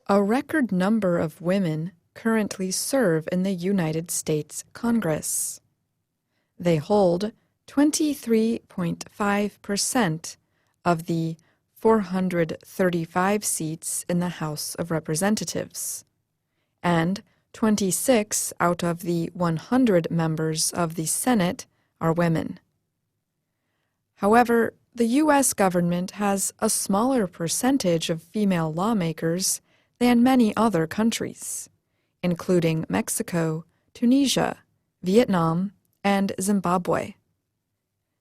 A record number of women currently serve in the United States Congress. They hold 23.5% of the 435 seats in the House of Representatives, and 26 out of the 100 members of the Senate are women. However, the U.S. government has a smaller percentage of female lawmakers than many other countries, including Mexico, Tunisia, Vietnam, and Zimbabwe.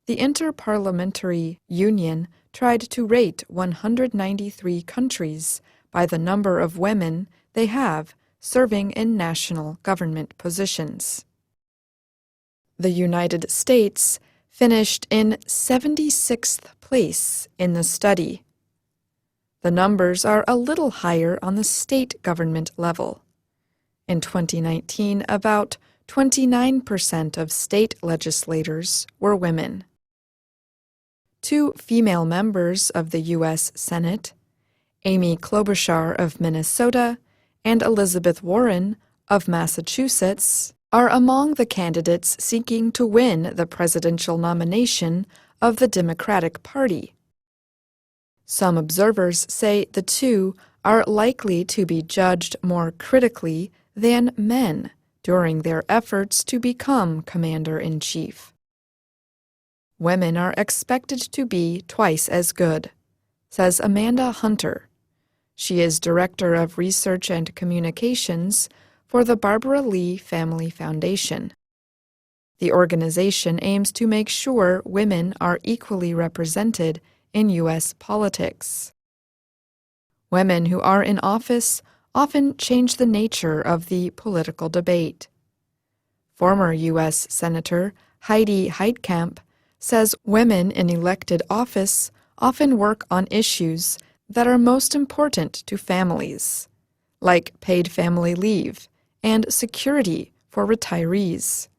The Interparliamentary Union tried to rate 193 countries by the number of women they have serving in national government positions. The United States finished in 76th place in the study. The numbers are a little higher on the state government level. In 2019, about 29% of state legislators were women. 2 female members of the U.S. Senate, Amy Klobuchar of Minnesota and Elizabeth Warren of Massachusetts, are among the candidates seeking to win the presidential nomination of the Democratic Party. Some observers say the two are likely to be judged more critically than men during their efforts to become commander-in-chief. Women are expected to be twice as good, says Amanda Hunter. She is Director of Research and Communications for the Barbara Lee Family Foundation. The organization aims to make sure women are equally represented in U.S. politics. Women who are in office often change the nature of the political debate. Former U.S. Senator Heidi Heitkamp says women in elected office often work on issues that are most important to families, like paid family leave and security for retirees.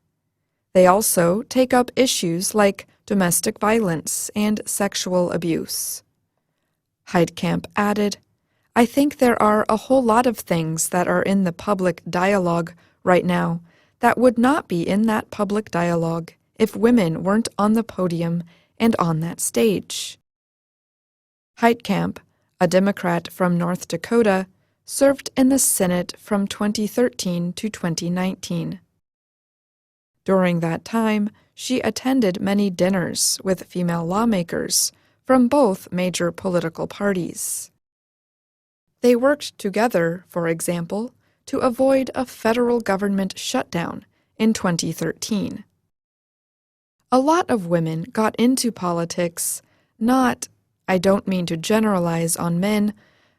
They also take up issues like domestic violence and sexual abuse. Heitkamp added, "I think there are a whole lot of things that are in the public dialogue right now that would not be in that public dialogue if women weren't on the podium and on that stage." Heitkamp, a Democrat from North Dakota, served in the Senate from 2013 to 2019. During that time, she attended many dinners with female lawmakers from both major political parties. They worked together, for example, to avoid a federal government shutdown in 2013. A lot of women got into politics I don't mean to generalize on men,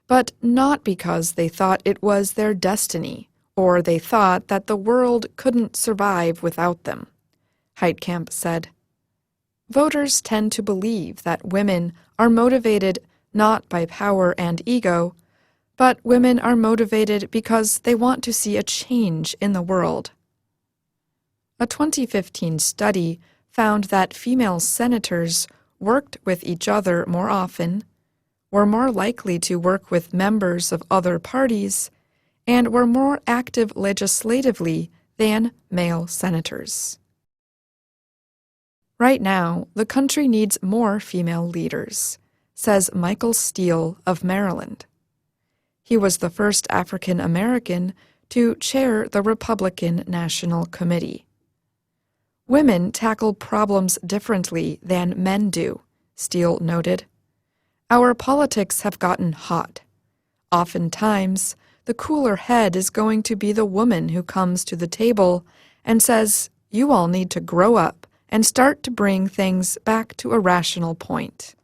but not because they thought it was their destiny or they thought that the world couldn't survive without them, Heitkamp said. Voters tend to believe that women are motivated not by power and ego, but women are motivated because they want to see a change in the world. A 2015 study found that female senators worked with each other more often, were more likely to work with members of other parties, and were more active legislatively than male senators. Right now, the country needs more female leaders, says Michael Steele of Maryland. He was the first African American to chair the Republican National Committee. Women tackle problems differently than men do, Steele noted. Our politics have gotten hot. Oftentimes, the cooler head is going to be the woman who comes to the table and says, "You all need to grow up and start to bring things back to a rational point."